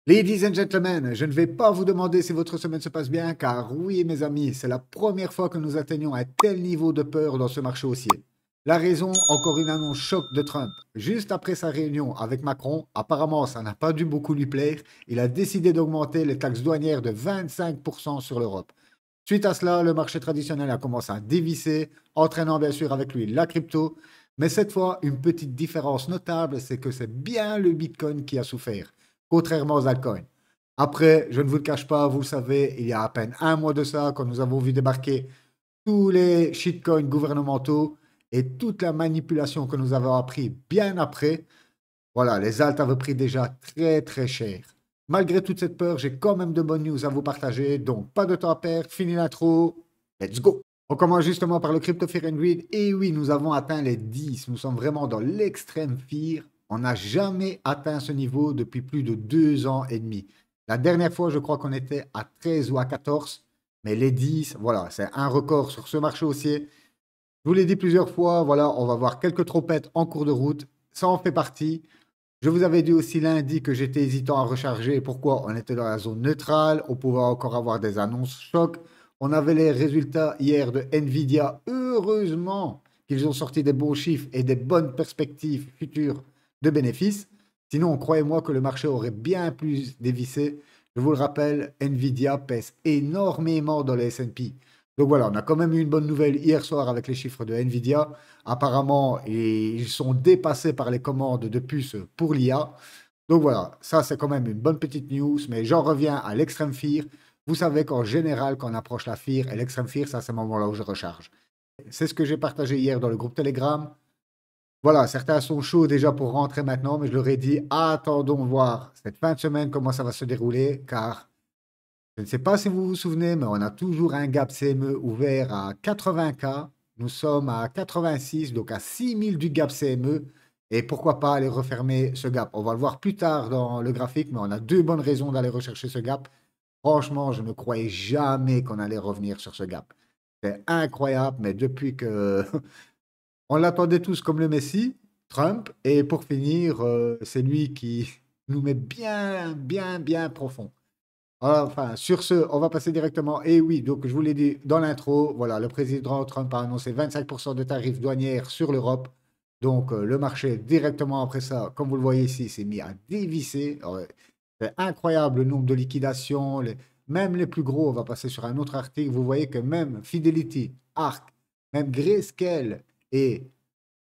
Ladies and gentlemen, je ne vais pas vous demander si votre semaine se passe bien, car oui, mes amis, c'est la première fois que nous atteignons un tel niveau de peur dans ce marché haussier. La raison, encore une annonce choc de Trump. Juste après sa réunion avec Macron, apparemment ça n'a pas dû beaucoup lui plaire, il a décidé d'augmenter les taxes douanières de 25% sur l'Europe. Suite à cela, le marché traditionnel a commencé à dévisser, entraînant bien sûr avec lui la crypto. Mais cette fois, une petite différence notable, c'est que c'est bien le Bitcoin qui a souffert, contrairement aux altcoins. Après, je ne vous le cache pas, vous le savez, il y a à peine un mois de ça, quand nous avons vu débarquer tous les shitcoins gouvernementaux et toute la manipulation que nous avons appris bien après, voilà, les alts avaient pris déjà très très cher. Malgré toute cette peur, j'ai quand même de bonnes news à vous partager, donc pas de temps à perdre, fini l'intro, let's go! On commence justement par le Crypto Fear and Greed, et oui, nous avons atteint les 10, nous sommes vraiment dans l'extrême fear, on n'a jamais atteint ce niveau depuis plus de 2 ans et demi. La dernière fois, je crois qu'on était à 13 ou à 14, mais les 10, voilà, c'est un record sur ce marché haussier. Je vous l'ai dit plusieurs fois, voilà, on va voir quelques tropettes en cours de route, ça en fait partie. Je vous avais dit aussi lundi que j'étais hésitant à recharger. Pourquoi? On était dans la zone neutrale, on pouvait encore avoir des annonces choc. On avait les résultats hier de Nvidia. Heureusement qu'ils ont sorti des bons chiffres et des bonnes perspectives futures de bénéfices. Sinon, croyez-moi que le marché aurait bien plus dévissé. Je vous le rappelle, Nvidia pèse énormément dans les S&P. Donc voilà, on a quand même eu une bonne nouvelle hier soir avec les chiffres de Nvidia. Apparemment, ils sont dépassés par les commandes de puces pour l'IA. Donc voilà, ça c'est quand même une bonne petite news, mais j'en reviens à l'extrême fear. Vous savez qu'en général, quand on approche la fear et l'extrême fear, ça c'est ce moment-là où je recharge. C'est ce que j'ai partagé hier dans le groupe Telegram. Voilà, certains sont chauds déjà pour rentrer maintenant, mais je leur ai dit, attendons voir cette fin de semaine comment ça va se dérouler, car je ne sais pas si vous vous souvenez, mais on a toujours un gap CME ouvert à 80K. Nous sommes à 86, donc à 6000 du gap CME. Et pourquoi pas aller refermer ce gap? On va le voir plus tard dans le graphique, mais on a deux bonnes raisons d'aller rechercher ce gap. Franchement, je ne croyais jamais qu'on allait revenir sur ce gap. C'est incroyable, mais depuis que on l'attendait tous comme le Messi, Trump, et pour finir, c'est lui qui nous met bien, bien, bien profond. Voilà, enfin, sur ce, on va passer directement. Et oui, donc je vous l'ai dit dans l'intro, voilà, le président Trump a annoncé 25% de tarifs douanières sur l'Europe. Donc le marché, directement après ça, comme vous le voyez ici, s'est mis à dévisser. C'est incroyable le nombre de liquidations. Même les plus gros, on va passer sur un autre article. Vous voyez que même Fidelity, ARK, même Grayscale et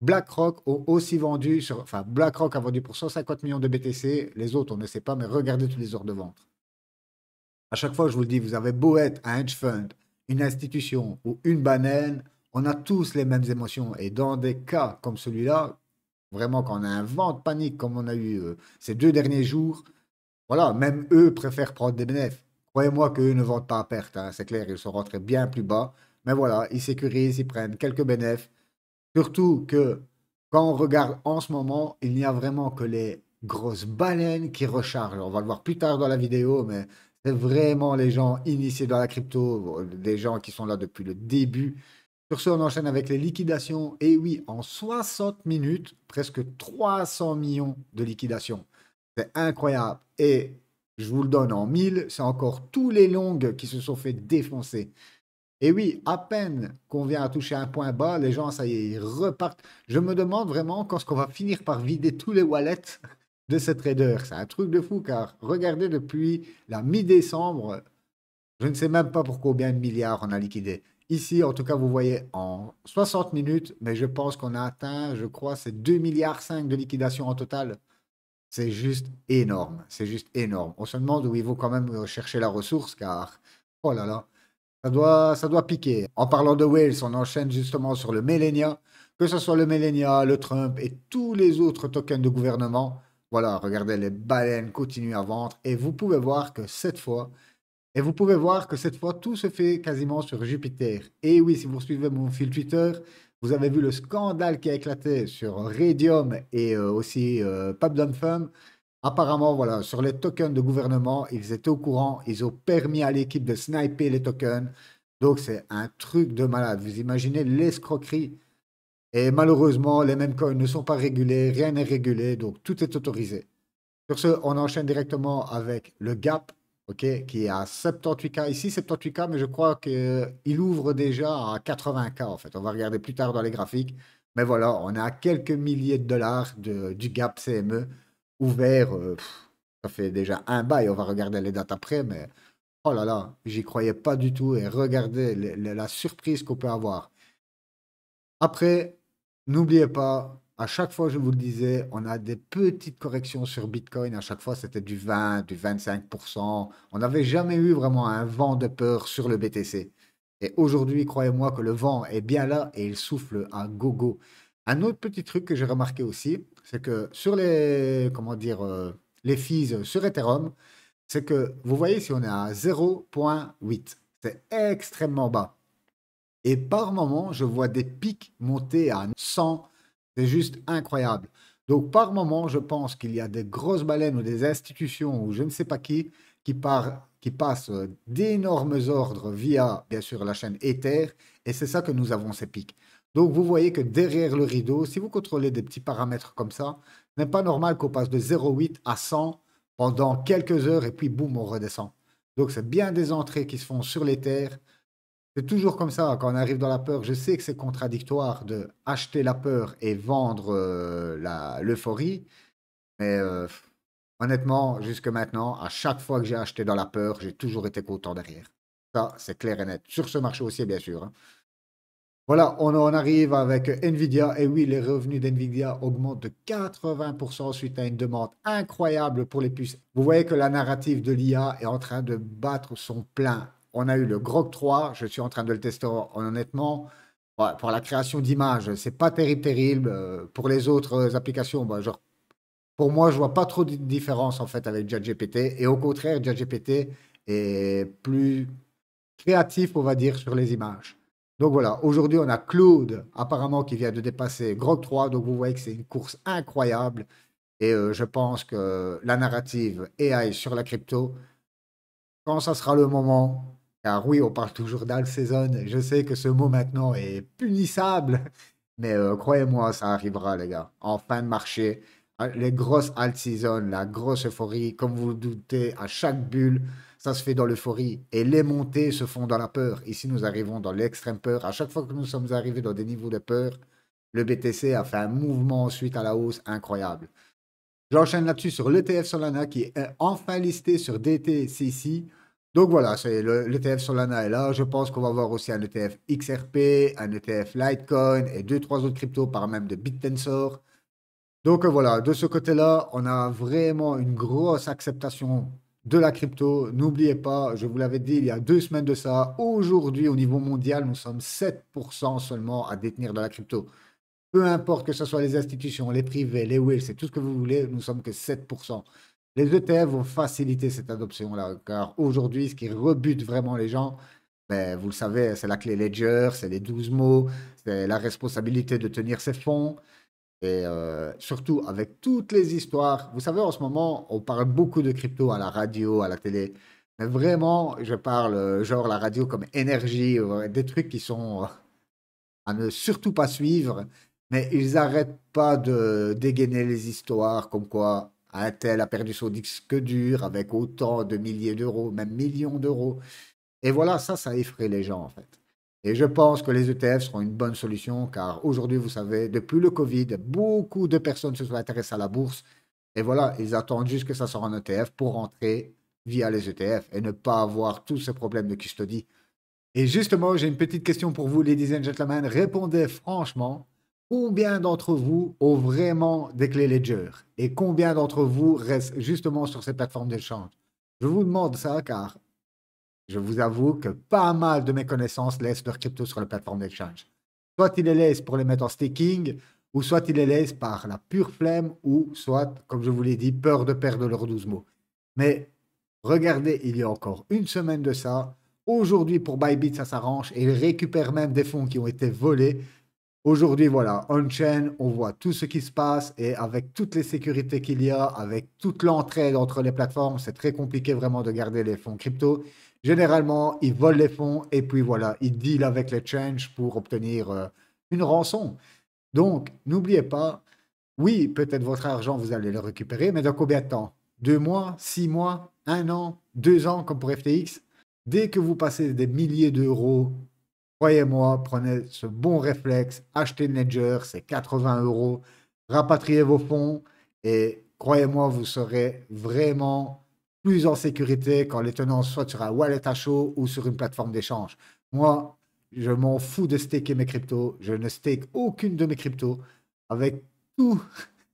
BlackRock ont aussi vendu, enfin BlackRock a vendu pour 150 millions de BTC. Les autres, on ne sait pas, mais regardez tous les ordres de vente. À chaque fois, je vous le dis, vous avez beau être un hedge fund, une institution ou une banane, on a tous les mêmes émotions. Et dans des cas comme celui-là, vraiment, quand on a un vent de panique comme on a eu ces 2 derniers jours, voilà, même eux préfèrent prendre des bénéfices. Croyez-moi qu'eux ne vendent pas à perte, hein, c'est clair, ils sont rentrés bien plus bas. Mais voilà, ils sécurisent, ils prennent quelques bénéfices. Surtout que quand on regarde en ce moment, il n'y a vraiment que les grosses baleines qui rechargent. On va le voir plus tard dans la vidéo, mais c'est vraiment les gens initiés dans la crypto, des gens qui sont là depuis le début. Sur ce, on enchaîne avec les liquidations. Et oui, en 60 minutes, presque 300 millions de liquidations. C'est incroyable. Et je vous le donne en 1000, c'est encore tous les longs qui se sont fait défoncer. Et oui, à peine qu'on vient à toucher un point bas, les gens, ça y est, ils repartent. Je me demande vraiment quand est-ce qu'on va finir par vider tous les wallets de ces traders. C'est un truc de fou, car regardez, depuis la mi-décembre, je ne sais même pas pour combien de milliards on a liquidé. Ici, en tout cas, vous voyez en 60 minutes, mais je pense qu'on a atteint, je crois, c'est 2,5 milliards de liquidation en total. C'est juste énorme, c'est juste énorme. On se demande où il faut quand même chercher la ressource, car, oh là là. Ça doit piquer. En parlant de Wales, on enchaîne justement sur le Millenia, que ce soit le Millenia, le Trump et tous les autres tokens de gouvernement. Voilà, regardez, les baleines continuent à vendre et vous pouvez voir que cette fois, tout se fait quasiment sur Jupiter. Et oui, si vous suivez mon fil Twitter, vous avez vu le scandale qui a éclaté sur Radium et aussi Pubdom Fund. Apparemment, voilà, sur les tokens de gouvernement, ils étaient au courant, ils ont permis à l'équipe de sniper les tokens. Donc, c'est un truc de malade. Vous imaginez l'escroquerie. Et malheureusement, les mêmes coins ne sont pas régulés, rien n'est régulé, donc tout est autorisé. Sur ce, on enchaîne directement avec le gap, ok, qui est à 78K. Ici, 78K, mais je crois qu'il ouvre déjà à 80K, en fait. On va regarder plus tard dans les graphiques. Mais voilà, on est à quelques milliers de dollars du gap CME ouvert. Ça fait déjà un bail. On va regarder les dates après, mais oh là là, j'y croyais pas du tout. Et regardez la surprise qu'on peut avoir. Après, n'oubliez pas, à chaque fois, je vous le disais, on a des petites corrections sur Bitcoin. À chaque fois, c'était du 20, du 25%. On n'avait jamais eu vraiment un vent de peur sur le BTC. Et aujourd'hui, croyez-moi que le vent est bien là et il souffle à gogo. Un autre petit truc que j'ai remarqué aussi, c'est que sur les, comment dire, les fees sur Ethereum, c'est que vous voyez, si on est à 0,8, c'est extrêmement bas. Et par moment, je vois des pics monter à 100. C'est juste incroyable. Donc, par moment, je pense qu'il y a des grosses baleines ou des institutions ou je ne sais pas qui passent d'énormes ordres via, bien sûr, la chaîne Ether. Et c'est ça que nous avons, ces pics. Donc, vous voyez que derrière le rideau, si vous contrôlez des petits paramètres comme ça, ce n'est pas normal qu'on passe de 0,8 à 100 pendant quelques heures et puis boum, on redescend. Donc, c'est bien des entrées qui se font sur l'Ether. C'est toujours comme ça, quand on arrive dans la peur, je sais que c'est contradictoire de acheter la peur et vendre l'euphorie, mais honnêtement, jusque maintenant, à chaque fois que j'ai acheté dans la peur, j'ai toujours été content derrière. Ça, c'est clair et net. Sur ce marché aussi, bien sûr, hein. Voilà, on en arrive avec Nvidia. Et oui, les revenus d'Nvidia augmentent de 80% suite à une demande incroyable pour les puces. Vous voyez que la narrative de l'IA est en train de battre son plein. On a eu le Grok 3, je suis en train de le tester honnêtement. Ouais, pour la création d'images, c'est pas terrible, terrible. Pour les autres applications, bah, genre, pour moi, je vois pas trop de différence en fait avec ChatGPT. Et au contraire, ChatGPT est plus créatif, on va dire, sur les images. Donc voilà, aujourd'hui, on a Claude, apparemment, qui vient de dépasser Grok 3. Donc vous voyez que c'est une course incroyable. Et je pense que la narrative AI sur la crypto, quand ça sera le moment, car oui, on parle toujours d'alt season, je sais que ce mot maintenant est punissable, mais croyez-moi, ça arrivera, les gars. En fin de marché, les grosses alt season, la grosse euphorie, comme vous le doutez, à chaque bulle, ça se fait dans l'euphorie. Et les montées se font dans la peur. Ici, nous arrivons dans l'extrême peur. À chaque fois que nous sommes arrivés dans des niveaux de peur, le BTC a fait un mouvement ensuite à la hausse incroyable. J'enchaîne là-dessus sur l'ETF Solana qui est enfin listé sur DTCC. Donc voilà, c'est l'ETF Solana est là. Je pense qu'on va avoir aussi un ETF XRP, un ETF Litecoin et deux, trois autres cryptos par même de BitTensor. Donc voilà, de ce côté-là, on a vraiment une grosse acceptation de la crypto. N'oubliez pas, je vous l'avais dit il y a 2 semaines de ça, aujourd'hui au niveau mondial, nous sommes 7% seulement à détenir de la crypto. Peu importe que ce soit les institutions, les privés, les wills, c'est tout ce que vous voulez, nous sommes que 7%. Les ETF vont faciliter cette adoption-là, car aujourd'hui, ce qui rebute vraiment les gens, ben, vous le savez, c'est la clé Ledger, c'est les 12 mots, c'est la responsabilité de tenir ses fonds. Et surtout avec toutes les histoires. Vous savez, en ce moment, on parle beaucoup de crypto à la radio, à la télé. Mais vraiment, je parle genre la radio comme énergie, des trucs qui sont à ne surtout pas suivre. Mais ils n'arrêtent pas de dégainer les histoires comme quoi un tel a perdu son disque dur avec autant de milliers d'euros, même millions d'euros. Et voilà, ça effraie les gens en fait. Et je pense que les ETF seront une bonne solution car aujourd'hui, vous savez, depuis le Covid, beaucoup de personnes se sont intéressées à la bourse. Et voilà, ils attendent juste que ça sorte en ETF pour rentrer via les ETF et ne pas avoir tous ces problèmes de custody. Et justement, j'ai une petite question pour vous, ladies and gentlemen. Répondez franchement, combien d'entre vous ont vraiment des clés Ledger? Et combien d'entre vous restent justement sur ces plateformes d'échange? Je vous demande ça car je vous avoue que pas mal de mes connaissances laissent leurs cryptos sur les plateformes d'échange. Soit ils les laissent pour les mettre en staking, ou soit ils les laissent par la pure flemme, ou soit, comme je vous l'ai dit, peur de perdre leurs 12 mots. Mais regardez, il y a encore une semaine de ça. Aujourd'hui, pour Bybit, ça s'arrange et ils récupèrent même des fonds qui ont été volés. Aujourd'hui, voilà, on-chain, on voit tout ce qui se passe et avec toutes les sécurités qu'il y a, avec toute l'entraide entre les plateformes, c'est très compliqué vraiment de garder les fonds crypto. Généralement, ils volent les fonds et puis voilà, ils dealent avec les change pour obtenir une rançon. Donc, n'oubliez pas, oui, peut-être votre argent, vous allez le récupérer, mais dans combien de temps? 2 mois, 6 mois, 1 an, 2 ans, comme pour FTX. Dès que vous passez des milliers d'euros, croyez-moi, prenez ce bon réflexe, achetez une Ledger, c'est 80 euros, rapatriez vos fonds et croyez-moi, vous serez vraiment plus en sécurité quand les tenants soient sur un wallet à chaud ou sur une plateforme d'échange. Moi, je m'en fous de staker mes cryptos. Je ne stake aucune de mes cryptos. Avec tous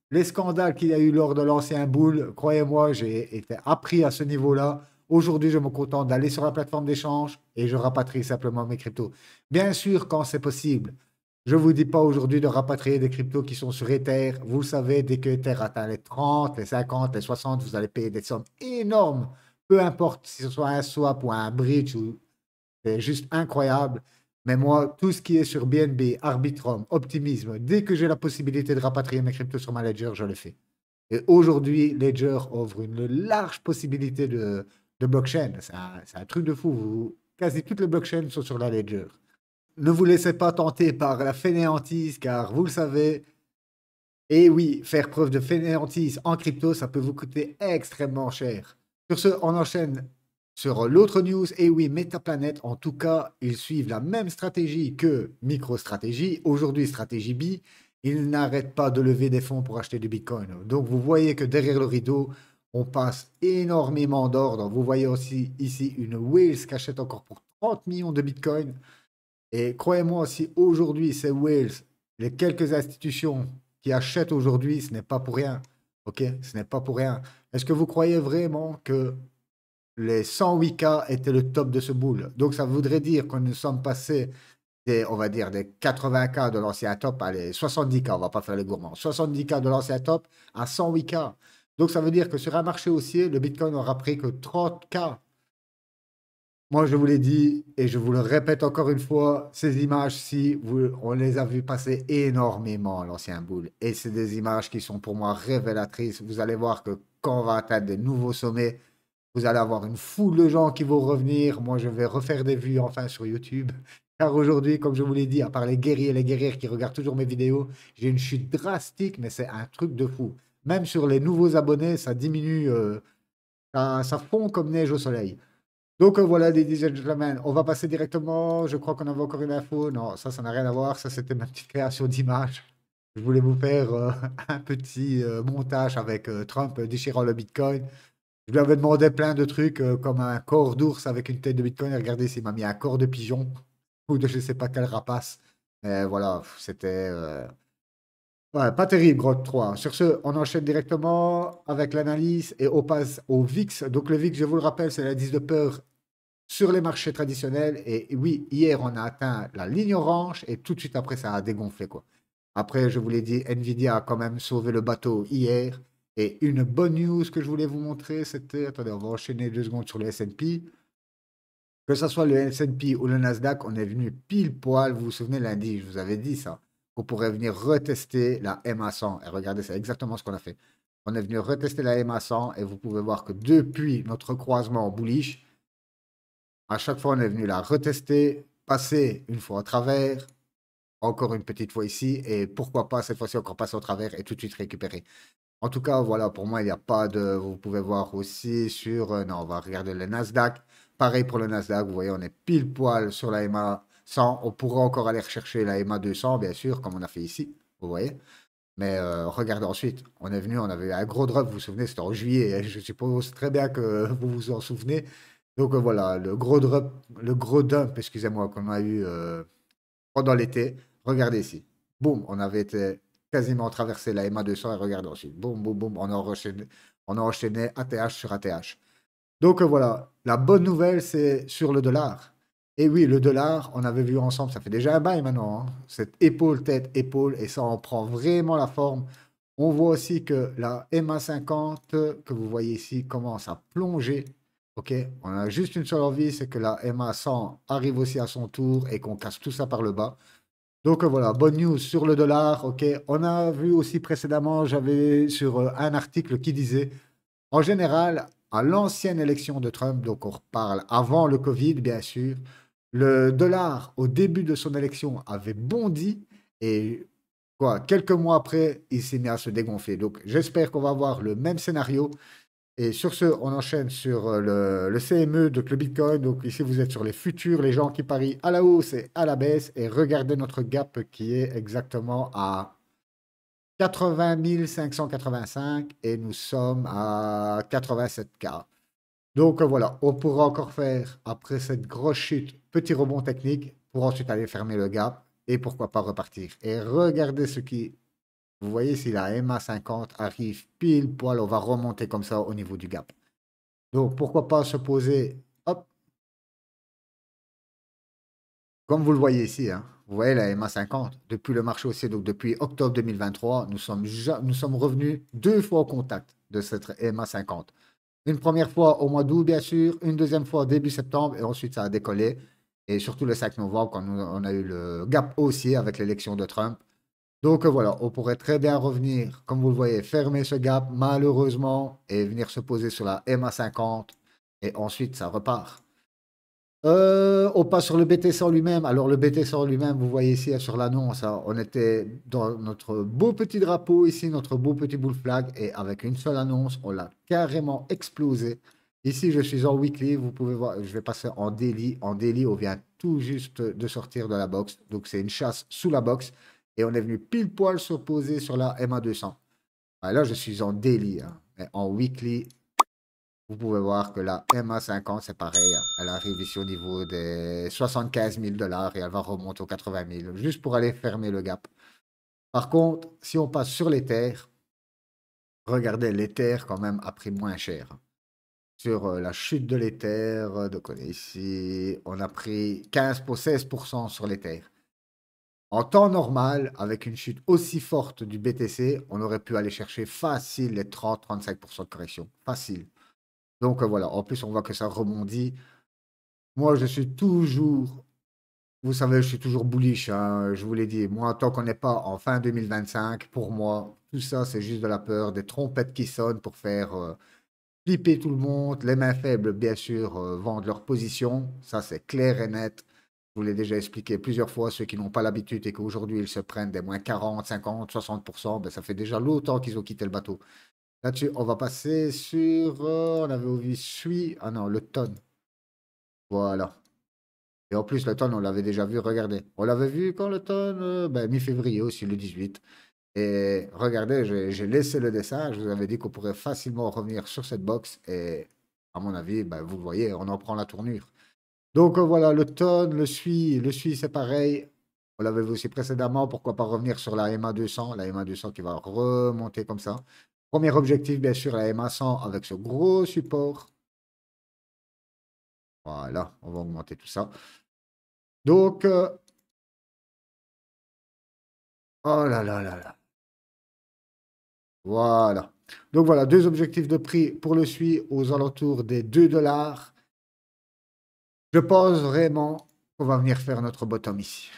les scandales qu'il y a eu lors de l'ancien bull, croyez-moi, j'ai été appris à ce niveau-là. Aujourd'hui, je me contente d'aller sur la plateforme d'échange et je rapatrie simplement mes cryptos. Bien sûr, quand c'est possible. Je ne vous dis pas aujourd'hui de rapatrier des cryptos qui sont sur Ether. Vous le savez, dès que Ether atteint les 30, les 50, les 60, vous allez payer des sommes énormes. Peu importe si ce soit un swap ou un bridge, c'est juste incroyable. Mais moi, tout ce qui est sur BNB, Arbitrum, Optimism, dès que j'ai la possibilité de rapatrier mes cryptos sur ma Ledger, je le fais. Et aujourd'hui, Ledger offre une large possibilité de blockchain. C'est un truc de fou. Quasi toutes les blockchains sont sur la Ledger. Ne vous laissez pas tenter par la fainéantise, car vous le savez, et oui, faire preuve de fainéantise en crypto, ça peut vous coûter extrêmement cher. Sur ce, on enchaîne sur l'autre news. Et oui, Metaplanet, en tout cas, ils suivent la même stratégie que MicroStrategy. Aujourd'hui, Stratégie B, ils n'arrêtent pas de lever des fonds pour acheter du Bitcoin. Donc, vous voyez que derrière le rideau, on passe énormément d'ordres. Vous voyez aussi ici une Whales qui achète encore pour 30 millions de Bitcoin. Et croyez-moi aussi, aujourd'hui, ces Whales, les quelques institutions qui achètent aujourd'hui, ce n'est pas pour rien. OK? Ce n'est pas pour rien. Est-ce que vous croyez vraiment que les 108K étaient le top de ce boule? Donc, ça voudrait dire que nous sommes passés des, on va dire, des 80K de l'ancien top à les 70K, on va pas faire les gourmands, 70K de l'ancien top à 108K. Donc, ça veut dire que sur un marché haussier, le Bitcoin n'aura pris que 30K. Moi, je vous l'ai dit et je vous le répète encore une fois, ces images-ci, on les a vues passer énormément à l'ancien boule. Et c'est des images qui sont pour moi révélatrices. Vous allez voir que quand on va atteindre des nouveaux sommets, vous allez avoir une foule de gens qui vont revenir. Moi, je vais refaire des vues enfin sur YouTube. Car aujourd'hui, comme je vous l'ai dit, à part les guerriers et les guerrières qui regardent toujours mes vidéos, j'ai une chute drastique, mais c'est un truc de fou. Même sur les nouveaux abonnés, ça diminue, ça fond comme neige au soleil. Donc voilà, ladies and gentlemen, on va passer directement. Je crois qu'on avait encore une info. Non, ça n'a rien à voir. Ça, c'était ma petite création d'image. Je voulais vous faire un petit montage avec Trump déchirant le Bitcoin. Je lui avais demandé plein de trucs comme un corps d'ours avec une tête de Bitcoin. Et regardez, il m'a mis un corps de pigeon ou de je ne sais pas quelle rapace. Mais voilà, c'était ouais, pas terrible, Grotte 3. Sur ce, on enchaîne directement avec l'analyse et on passe au VIX. Donc le VIX, je vous le rappelle, c'est l'indice de peur sur les marchés traditionnels. Et oui, hier, on a atteint la ligne orange et tout de suite après, ça a dégonflé, quoi. Après, je vous l'ai dit, Nvidia a quand même sauvé le bateau hier. Et une bonne news que je voulais vous montrer, c'était, attendez, on va enchaîner 2 secondes sur le S&P. Que ce soit le S&P ou le Nasdaq, on est venu pile poil. Vous vous souvenez lundi, je vous avais dit ça. On pourrait venir retester la MA100. Et regardez, c'est exactement ce qu'on a fait. On est venu retester la MA100 et vous pouvez voir que depuis notre croisement bullish, à chaque fois, on est venu la retester, passer une fois au travers, encore une petite fois ici, et pourquoi pas cette fois-ci encore passer au travers et tout de suite récupérer. En tout cas, voilà, pour moi, il n'y a pas de... Vous pouvez voir aussi sur... non, on va regarder le Nasdaq. Pareil pour le Nasdaq, vous voyez, on est pile poil sur la MA 100. On pourra encore aller rechercher la MA 200, bien sûr, comme on a fait ici, vous voyez. Mais regardez ensuite, on est venu, on avait eu un gros drop, vous vous souvenez, c'était en juillet, et je suppose très bien que vous vous en souvenez. Donc voilà, le gros drop, le gros dump, excusez-moi, qu'on a eu pendant l'été. Regardez ici. Boum, on avait été quasiment traversé la MA 200 et regardez ensuite. Boum, boum, boum, on a enchaîné ATH sur ATH. Donc voilà, la bonne nouvelle, c'est sur le dollar. Et oui, le dollar, on avait vu ensemble, ça fait déjà un bail maintenant, hein, cette épaule, tête, épaule, et ça en prend vraiment la forme. On voit aussi que la MA50, que vous voyez ici, commence à plonger. Ok, on a juste une seule envie, c'est que la MA100 arrive aussi à son tour et qu'on casse tout ça par le bas. Donc voilà, bonne news sur le dollar. Ok, on a vu aussi précédemment, j'avais sur un article qui disait, en général, à l'ancienne élection de Trump, donc on reparle avant le Covid, bien sûr, le dollar au début de son élection avait bondi et quoi, quelques mois après, il s'est mis à se dégonfler. Donc j'espère qu'on va avoir le même scénario. Et sur ce, on enchaîne sur le CME, donc le Bitcoin. Donc ici, vous êtes sur les futurs, les gens qui parient à la hausse et à la baisse. Et regardez notre gap qui est exactement à 80 585 et nous sommes à 87K. Donc voilà, on pourra encore faire, après cette grosse chute, petit rebond technique pour ensuite aller fermer le gap et pourquoi pas repartir. Et regardez ce qui... Vous voyez, si la MA50 arrive pile poil, on va remonter comme ça au niveau du gap. Donc pourquoi pas se poser, hop, comme vous le voyez ici, hein. Vous voyez la MA50, depuis le marché haussier, donc depuis octobre 2023, nous sommes revenus 2 fois au contact de cette MA50. Une première fois au mois d'août, bien sûr, une deuxième fois début septembre, et ensuite ça a décollé. Et surtout le 5 novembre, quand on a eu le gap haussier avec l'élection de Trump. Donc voilà, on pourrait très bien revenir, comme vous le voyez, fermer ce gap, malheureusement, et venir se poser sur la MA50, et ensuite ça repart. On passe sur le BTC en lui-même. Alors, le BTC en lui-même, vous voyez ici sur l'annonce, hein, on était dans notre beau petit drapeau ici, notre beau petit bull flag, et avec une seule annonce, on l'a carrément explosé. Ici, je suis en weekly, vous pouvez voir, je vais passer en daily. En daily, on vient tout juste de sortir de la box, donc c'est une chasse sous la box, et on est venu pile poil se poser sur la MA200. Ah, là, je suis en daily, hein, mais en weekly, vous pouvez voir que la MA50, c'est pareil, hein. Elle arrive ici au niveau des 75 000 $ et elle va remonter aux 80 000, juste pour aller fermer le gap. Par contre, si on passe sur l'Ether, regardez, l'Ether quand même a pris moins cher. Sur la chute de l'Ether, donc on est ici, on a pris 15 pour 16% sur l'Ether. En temps normal, avec une chute aussi forte du BTC, on aurait pu aller chercher facile les 30-35% de correction. Facile. Donc voilà, en plus on voit que ça rebondit. Moi, je suis toujours, vous savez, je suis toujours bullish, hein, je vous l'ai dit. Moi, tant qu'on n'est pas en fin 2025, pour moi, tout ça, c'est juste de la peur, des trompettes qui sonnent pour faire flipper tout le monde. Les mains faibles, bien sûr, vendent leur position. Ça, c'est clair et net. Je vous l'ai déjà expliqué plusieurs fois. Ceux qui n'ont pas l'habitude et qu'aujourd'hui, ils se prennent des moins 40, 50, 60%, ben, ça fait déjà longtemps qu'ils ont quitté le bateau. Là-dessus, on va passer sur, on avait vu SUI, ah non, le tonne. Voilà. Et en plus, le tonne, on l'avait déjà vu, regardez. On l'avait vu quand le tonne, ben, mi-février aussi, le 18. Et regardez, j'ai laissé le dessin. Je vous avais dit qu'on pourrait facilement revenir sur cette box. Et à mon avis, ben, vous le voyez, on en prend la tournure. Donc voilà, le tonne, le SUI, c'est pareil. On l'avait vu aussi précédemment. Pourquoi pas revenir sur la MA200, la MA200 qui va remonter comme ça. Premier objectif, bien sûr, la MA100 avec ce gros support. Voilà, on va augmenter tout ça. Donc, oh là là là là. Voilà. Donc voilà, deux objectifs de prix pour le SUI aux alentours des 2 $. Je pense vraiment qu'on va venir faire notre bottom ici.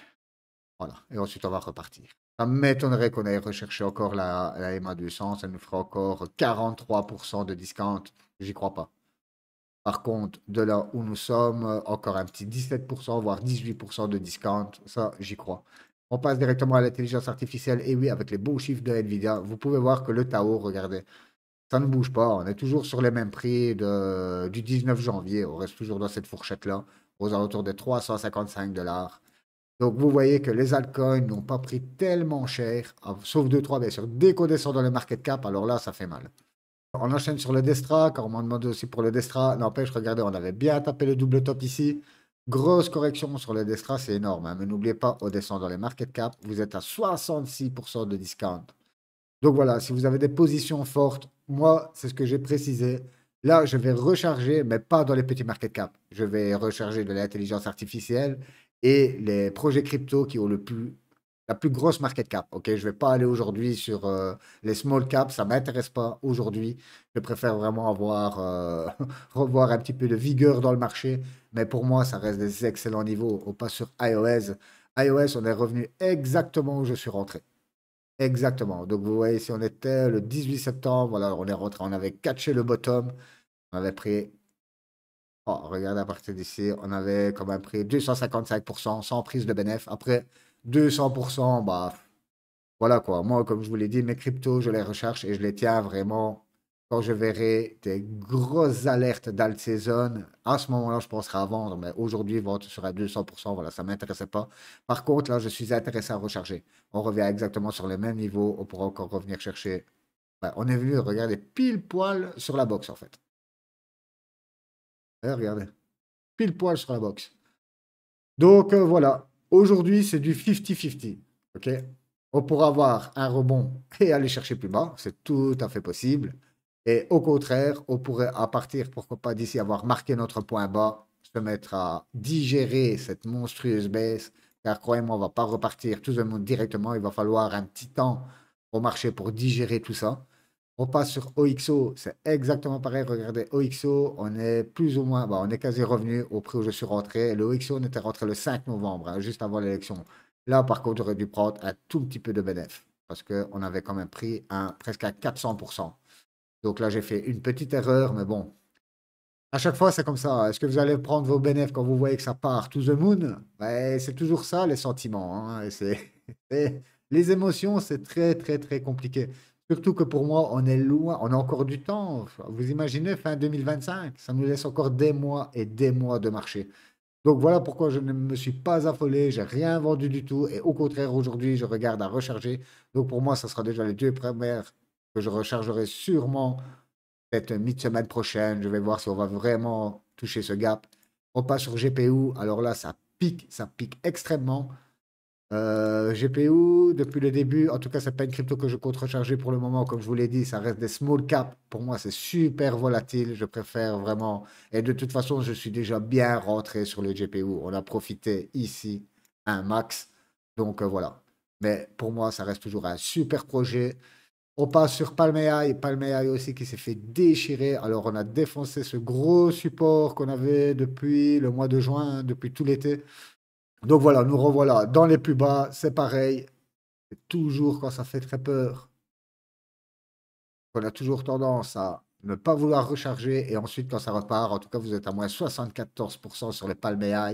Voilà. Et ensuite, on va repartir. Ça m'étonnerait qu'on aille rechercher encore la MA200. Ça nous fera encore 43% de discount. J'y crois pas. Par contre, de là où nous sommes, encore un petit 17%, voire 18% de discount. Ça, j'y crois. On passe directement à l'intelligence artificielle. Et oui, avec les beaux chiffres de Nvidia, vous pouvez voir que le Tao, regardez, ça ne bouge pas. On est toujours sur les mêmes prix du 19 janvier. On reste toujours dans cette fourchette-là, aux alentours de 355 $. Donc, vous voyez que les altcoins n'ont pas pris tellement cher, sauf 2-3, bien sûr. Dès qu'on descend dans le market cap, alors là, ça fait mal. On enchaîne sur le Destra, car on m'a demandé aussi pour le Destra. N'empêche, regardez, on avait bien tapé le double top ici. Grosse correction sur le Destra, c'est énorme, hein. Mais n'oubliez pas, on descend dans les market cap, vous êtes à 66% de discount. Donc voilà, si vous avez des positions fortes, moi, c'est ce que j'ai précisé. Là, je vais recharger, mais pas dans les petits market cap. Je vais recharger de l'intelligence artificielle et les projets crypto qui ont la plus grosse market cap. Ok, je ne vais pas aller aujourd'hui sur les small caps, ça ne m'intéresse pas aujourd'hui. Je préfère vraiment revoir un petit peu de vigueur dans le marché. Mais pour moi, ça reste des excellents niveaux. On passe sur iOS. iOS, on est revenu exactement où je suis rentré. Exactement. Donc, vous voyez, si on était le 18 septembre, voilà, on est rentré, on avait catché le bottom, on avait pris, oh, regardez à partir d'ici, on avait quand même pris 255% sans prise de bénéfice. Après, 200%, bah, voilà quoi. Moi, comme je vous l'ai dit, mes cryptos, je les recherche et je les tiens vraiment. quand je verrai des grosses alertes d'alt season, à ce moment-là, je penserai à vendre, mais aujourd'hui, vente sur à 200%, voilà, ça ne m'intéressait pas. Par contre, là, je suis intéressé à recharger. On revient exactement sur les mêmes niveaux, on pourra encore revenir chercher. Ouais, on est venu regarder pile poil sur la box, en fait. Regardez, pile poil sur la box. Donc, voilà, aujourd'hui, c'est du 50-50, ok? On pourra avoir un rebond et aller chercher plus bas, c'est tout à fait possible. Et au contraire, on pourrait, à partir, pourquoi pas, d'ici avoir marqué notre point bas, se mettre à digérer cette monstrueuse baisse, car croyez-moi, on ne va pas repartir tout le monde directement, il va falloir un petit temps au marché pour digérer tout ça. On passe sur OXO, c'est exactement pareil. Regardez, OXO, on est plus ou moins, bah, on est quasi revenu au prix où je suis rentré. Le OXO, on était rentré le 5 novembre, hein, juste avant l'élection. Là, par contre, j'aurais dû prendre un tout petit peu de bénéfice parce qu'on avait quand même pris presque à 400%. Donc là, j'ai fait une petite erreur, mais bon, à chaque fois, c'est comme ça. Est-ce que vous allez prendre vos bénéfices quand vous voyez que ça part to the moon? Ben, c'est toujours ça, les sentiments, hein, les émotions, c'est très, très, très compliqué. Surtout que pour moi, on est loin, on a encore du temps. Vous imaginez, fin 2025, ça nous laisse encore des mois et des mois de marché. Donc voilà pourquoi je ne me suis pas affolé, j'ai rien vendu du tout. Et au contraire, aujourd'hui, je regarde à recharger. Donc pour moi, ça sera déjà les deux premières que je rechargerai sûrement peut-être mi-semaine prochaine. Je vais voir si on va vraiment toucher ce gap. On passe sur GPU. Alors là, ça pique extrêmement. GPU, depuis le début, en tout cas, c'est pas une crypto que je compte recharger pour le moment. Comme je vous l'ai dit, ça reste des small caps. Pour moi, c'est super volatile. Je préfère vraiment. Et de toute façon, je suis déjà bien rentré sur le GPU. On a profité ici un max. Donc voilà. Mais pour moi, ça reste toujours un super projet. On passe sur Palmea et Palmea aussi qui s'est fait déchirer. Alors, on a défoncé ce gros support qu'on avait depuis le mois de juin, depuis tout l'été. Donc voilà, nous revoilà dans les plus bas. C'est pareil. C'est toujours quand ça fait très peur, qu'on a toujours tendance à ne pas vouloir recharger. Et ensuite, quand ça repart, en tout cas, vous êtes à moins 74% sur les Palmea.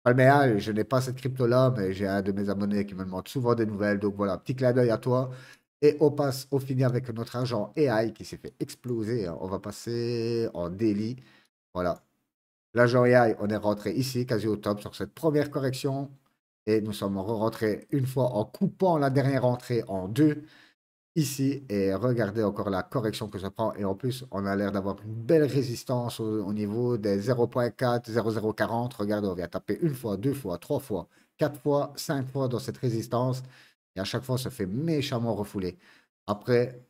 Palmea, je n'ai pas cette crypto-là, mais j'ai un de mes abonnés qui me demande souvent des nouvelles. Donc voilà, petit clin d'œil à toi. Et on finit avec notre agent AI qui s'est fait exploser, hein. On va passer en daily. Voilà. L'agent AI, on est rentré ici, quasi au top, sur cette première correction. Et nous sommes rentrés une fois en coupant la dernière entrée en deux ici. Et regardez encore la correction que ça prend. Et en plus, on a l'air d'avoir une belle résistance au niveau des 0.4, 0.040. Regardez, on vient taper une fois, deux fois, trois fois, quatre fois, cinq fois dans cette résistance. Et à chaque fois, on se fait méchamment refouler. Après,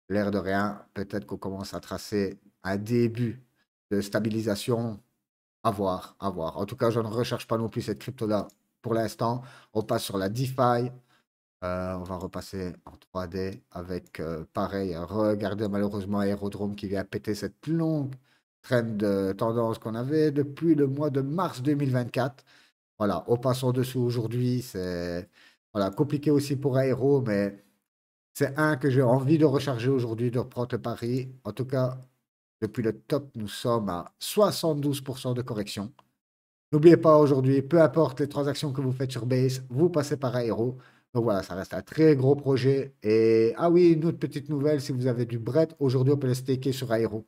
l'air de rien, peut-être qu'on commence à tracer un début de stabilisation. À voir, à voir. En tout cas, je ne recherche pas non plus cette crypto-là pour l'instant. On passe sur la DeFi. On va repasser en 3D avec, pareil, regardez malheureusement Aerodrome qui vient péter cette longue traîne de tendance qu'on avait depuis le mois de mars 2024. Voilà, on passe en dessous aujourd'hui. C'est voilà, compliqué aussi pour Aero, mais c'est un que j'ai envie de recharger aujourd'hui, de reprendre le pari. En tout cas, depuis le top, nous sommes à 72% de correction. N'oubliez pas aujourd'hui, peu importe les transactions que vous faites sur Base, vous passez par Aero. Donc voilà, ça reste un très gros projet. Et ah oui, une autre petite nouvelle, si vous avez du bread, aujourd'hui on peut le staker sur Aero.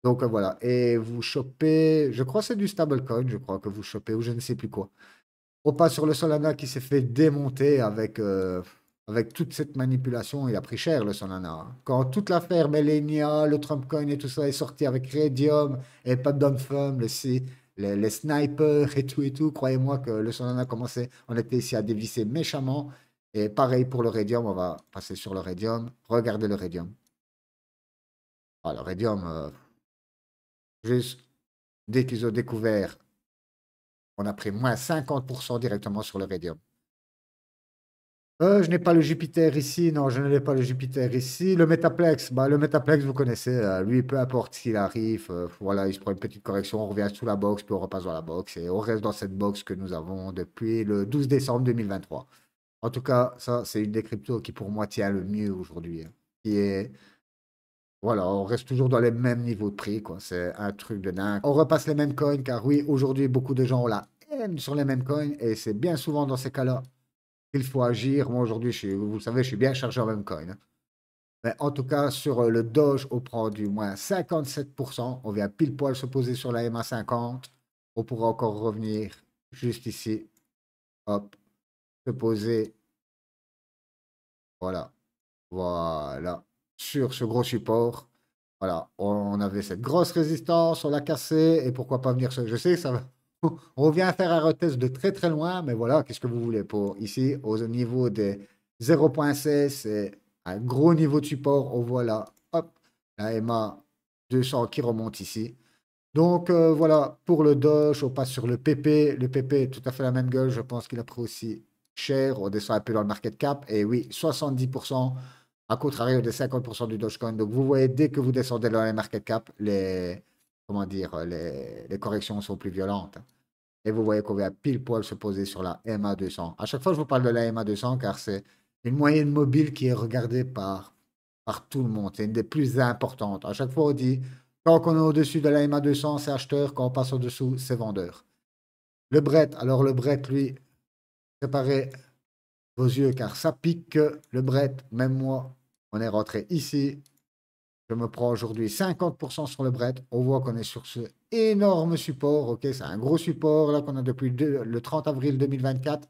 Donc voilà, et vous chopez, je crois que c'est du stablecoin, je crois que vous chopez, ou je ne sais plus quoi. On passe sur le Solana qui s'est fait démonter avec toute cette manipulation. Il a pris cher le Solana, hein. Quand toute l'affaire Melania, le Trump Coin et tout ça est sorti avec Radium et pas Fum, les snipers et tout, croyez-moi que le Solana commençait, on était ici à dévisser méchamment. Et pareil pour le Radium, on va passer sur le Radium. Regardez le Radium. Ah, le Radium, juste dès qu'ils ont découvert, on a pris moins 50% directement sur le Radium. Je n'ai pas le Jupiter ici. Non, je n'ai pas le Jupiter ici. Le Metaplex, bah, le Metaplex, vous connaissez. Lui, peu importe ce qu'il arrive, voilà, il se prend une petite correction, on revient sous la box, puis on repasse dans la box. Et on reste dans cette box que nous avons depuis le 12 décembre 2023. En tout cas, ça, c'est une des cryptos qui, pour moi, tient le mieux aujourd'hui, hein. Qui est, voilà, on reste toujours dans les mêmes niveaux de prix, quoi. C'est un truc de dingue. On repasse les mêmes coins, car oui, aujourd'hui, beaucoup de gens ont la haine sur les mêmes coins. Et c'est bien souvent dans ces cas-là il faut agir. Moi, aujourd'hui, vous le savez, je suis bien chargé en même coin, hein. Mais en tout cas, sur le Doge, on prend du moins 57%. On vient pile poil se poser sur la MA50. On pourra encore revenir juste ici. Hop, se poser. Voilà. Voilà. Sur ce gros support. Voilà. On avait cette grosse résistance. On l'a cassé. Et pourquoi pas venir. Je sais que ça va. On vient faire un retest de très très loin. Mais voilà, qu'est-ce que vous voulez pour ici, au niveau des 0.16, c'est un gros niveau de support. On voit là. Hop. La MA 200 qui remonte ici. Donc voilà, pour le Doge, on passe sur le PP. Le PP est tout à fait la même gueule. Je pense qu'il a pris aussi cher. On descend un peu dans le market cap. Et oui, 70%, à contrario des 50% du Dogecoin. Donc vous voyez, dès que vous descendez dans les market cap, comment dire, les corrections sont plus violentes. Et vous voyez qu'on vient pile poil se poser sur la MA200. À chaque fois, je vous parle de la MA200 car c'est une moyenne mobile qui est regardée par tout le monde. C'est une des plus importantes. À chaque fois, on dit, quand on est au-dessus de la MA200, c'est acheteur. Quand on passe au-dessous, c'est vendeur. Le Brett, alors le Brett, lui, préparez vos yeux car ça pique. Le Brett, même moi, on est rentré ici. Je me prends aujourd'hui 50% sur le Brett. On voit qu'on est sur ce énorme support. Ok, c'est un gros support là qu'on a depuis le 30 avril 2024.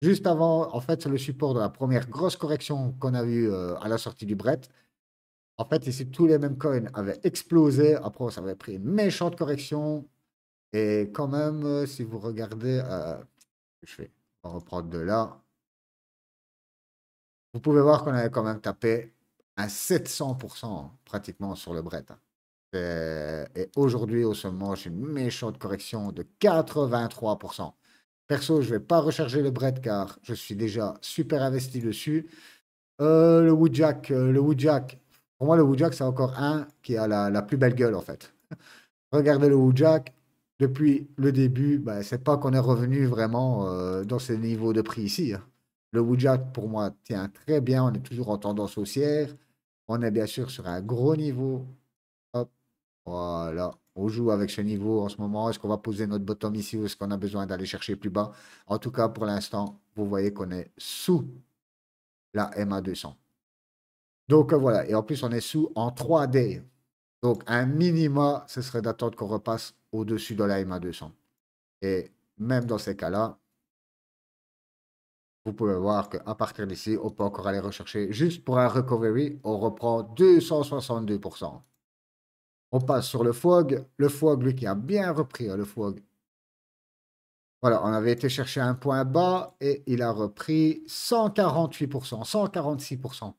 Juste avant, en fait, c'est le support de la première grosse correction qu'on a eue à la sortie du Brett. En fait, ici, tous les mêmes coins avaient explosé. Après, ça avait pris une méchante correction. Et quand même, si vous regardez, je vais reprendre de là. Vous pouvez voir qu'on avait quand même tapé un 700% pratiquement sur le Brett. Et aujourd'hui, on se mange une méchante correction de 83%. Perso, je ne vais pas recharger le Brett car je suis déjà super investi dessus. Le Woodjack, pour moi, le Woodjack, c'est encore un qui a la plus belle gueule en fait. Regardez le Woodjack, depuis le début, ben, c'est pas qu'on est revenu vraiment dans ces niveaux de prix ici, hein. Le Woodjack, pour moi, tient très bien. On est toujours en tendance haussière. On est bien sûr sur un gros niveau. Hop, voilà. On joue avec ce niveau en ce moment. Est-ce qu'on va poser notre bottom ici ou est-ce qu'on a besoin d'aller chercher plus bas? En tout cas, pour l'instant, vous voyez qu'on est sous la MA200. Donc voilà. Et en plus, on est sous en 3D. Donc un minima, ce serait d'attendre qu'on repasse au-dessus de la MA200. Et même dans ces cas-là, vous pouvez voir qu'à partir d'ici, on peut encore aller rechercher, juste pour un recovery, on reprend 262%. On passe sur le FOG. Le FOG, lui, qui a bien repris, hein, le FOG. Voilà, on avait été chercher un point bas et il a repris 148%, 146%.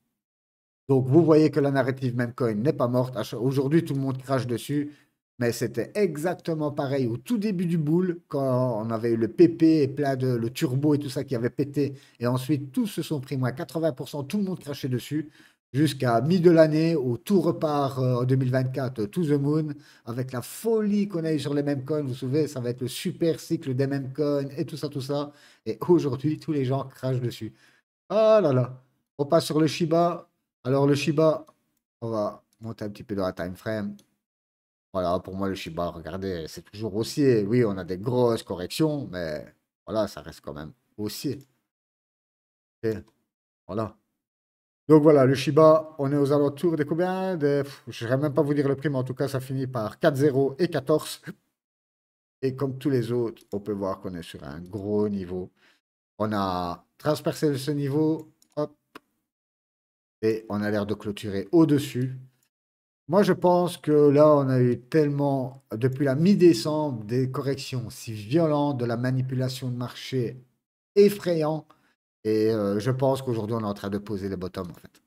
Donc, vous voyez que la narrative Memecoin n'est pas morte. Aujourd'hui, tout le monde crache dessus. Mais c'était exactement pareil au tout début du bull, quand on avait eu le PP et plein de le turbo et tout ça qui avait pété. Et ensuite, tous se sont pris moins 80%, tout le monde crachait dessus. Jusqu'à mi de l'année où tout repart en 2024, to the moon, avec la folie qu'on a eu sur les mêmes coins. Vous vous souvenez, ça va être le super cycle des mêmes coins et tout ça, tout ça. Et aujourd'hui, tous les gens crachent dessus. Ah là là. On passe sur le Shiba. Alors, le Shiba, on va monter un petit peu dans la time frame. Voilà, pour moi, le Shiba, regardez, c'est toujours haussier. Oui, on a des grosses corrections, mais voilà, ça reste quand même haussier. Et voilà. Donc voilà, le Shiba, on est aux alentours de combien je ne saurais même pas vous dire le prix, mais en tout cas, ça finit par 4,0 et 14. Et comme tous les autres, on peut voir qu'on est sur un gros niveau. On a transpercé ce niveau, hop, et on a l'air de clôturer au-dessus. Moi, je pense que là, on a eu tellement, depuis la mi-décembre, des corrections si violentes, de la manipulation de marché effrayant. Et je pense qu'aujourd'hui, on est en train de poser les bottoms, en fait.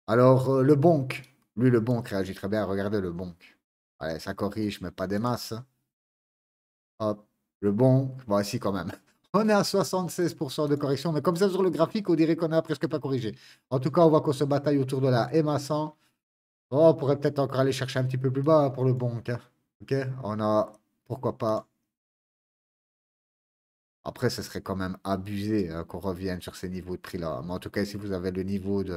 Alors, le bonk, lui, le bonk réagit très bien. Regardez le bonk. Allez, ça corrige, mais pas des masses, hein. Hop, le bonk, voici quand même. On est à 76% de correction, mais comme ça, sur le graphique, on dirait qu'on a presque pas corrigé. En tout cas, on voit qu'on se bataille autour de la MA 100. Oh, on pourrait peut-être encore aller chercher un petit peu plus bas pour le bon cas. Ok, on a, pourquoi pas. Après, ce serait quand même abusé qu'on revienne sur ces niveaux de prix-là. Mais en tout cas, si vous avez le niveau du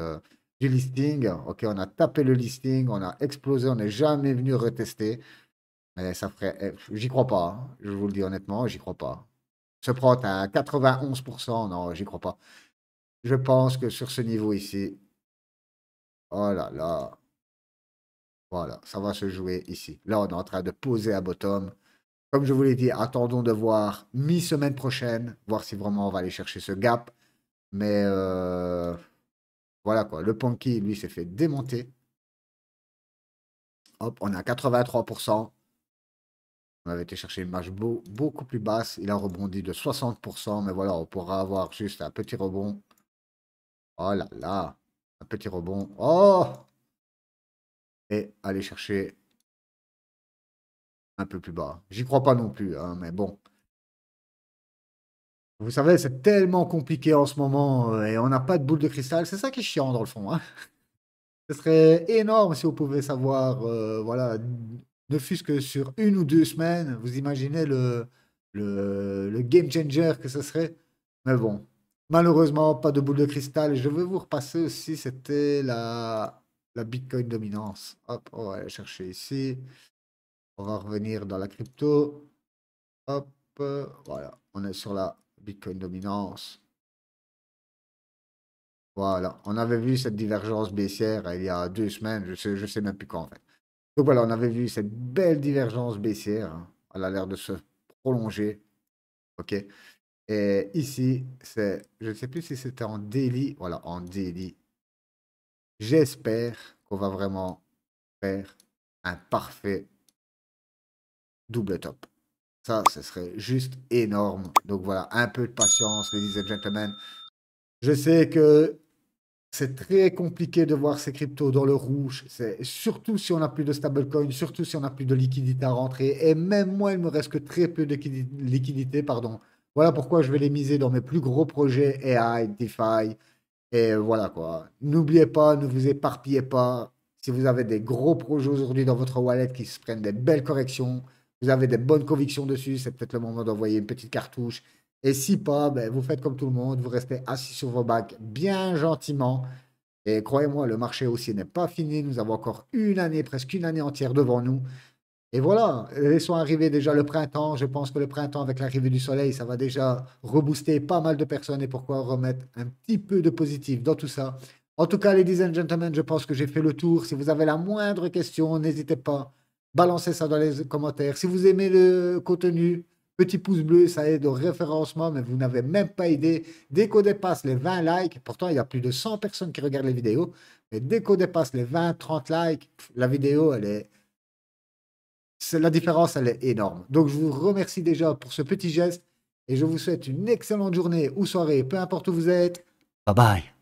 listing, ok, on a tapé le listing, on a explosé, on n'est jamais venu retester. Mais ça ferait. J'y crois pas, hein. Je vous le dis honnêtement, j'y crois pas. Se prendre à 91%, non, j'y crois pas. Je pense que sur ce niveau ici, Oh là là. Voilà, ça va se jouer ici. Là, on est en train de poser à bottom. Comme je vous l'ai dit, attendons de voir mi-semaine prochaine, voir si vraiment on va aller chercher ce gap. Mais voilà quoi, le Ponky, lui, s'est fait démonter. Hop, on est à 83%. On avait été chercher une marge beaucoup plus basse. Il a rebondi de 60%. Mais voilà, on pourra avoir juste un petit rebond. Oh là là, un petit rebond. Oh! Et aller chercher un peu plus bas. J'y crois pas non plus, hein, mais bon. Vous savez, c'est tellement compliqué en ce moment et on n'a pas de boule de cristal. C'est ça qui est chiant dans le fond, hein. Ce serait énorme si vous pouvez savoir, voilà, ne fût-ce que sur 1 ou 2 semaines, vous imaginez le game changer que ce serait. Mais bon, malheureusement, pas de boule de cristal. Je vais vous repasser aussi, c'était la Bitcoin dominance. Hop, on va aller chercher ici. On va revenir dans la crypto. Hop, voilà, on est sur la Bitcoin dominance. Voilà, on avait vu cette divergence baissière il y a 2 semaines, je sais même plus quand en fait. Donc voilà, on avait vu cette belle divergence baissière, hein. Elle a l'air de se prolonger, ok. Et ici, je ne sais plus si c'était en daily, voilà, en daily. J'espère qu'on va vraiment faire un parfait double top. Ça, ce serait juste énorme. Donc voilà, un peu de patience, ladies and gentlemen. Je sais que c'est très compliqué de voir ces cryptos dans le rouge. C'est surtout si on n'a plus de stablecoin, surtout si on n'a plus de liquidité à rentrer. Et même moi, il me reste que très peu de liquidité, pardon. Voilà pourquoi je vais les miser dans mes plus gros projets AI, DeFi. Et voilà quoi. N'oubliez pas, ne vous éparpillez pas. Si vous avez des gros projets aujourd'hui dans votre wallet qui se prennent des belles corrections, vous avez des bonnes convictions dessus, c'est peut-être le moment d'envoyer une petite cartouche. Et si pas, ben, vous faites comme tout le monde, vous restez assis sur vos bacs bien gentiment. Et croyez-moi, le marché aussi n'est pas fini. Nous avons encore une année, presque une année entière devant nous. Et voilà, laissons arriver déjà le printemps. Je pense que le printemps, avec l'arrivée du soleil, ça va déjà rebooster pas mal de personnes. Et pourquoi remettre un petit peu de positif dans tout ça? En tout cas, ladies and gentlemen, je pense que j'ai fait le tour. Si vous avez la moindre question, n'hésitez pas. Balancez ça dans les commentaires. Si vous aimez le contenu, petit pouce bleu, ça aide au référencement, mais vous n'avez même pas idée. Dès qu'on dépasse les 20 likes, pourtant il y a plus de 100 personnes qui regardent les vidéos, mais dès qu'on dépasse les 20-30 likes, la vidéo, la différence, elle est énorme. Donc, je vous remercie déjà pour ce petit geste et je vous souhaite une excellente journée ou soirée, peu importe où vous êtes. Bye bye.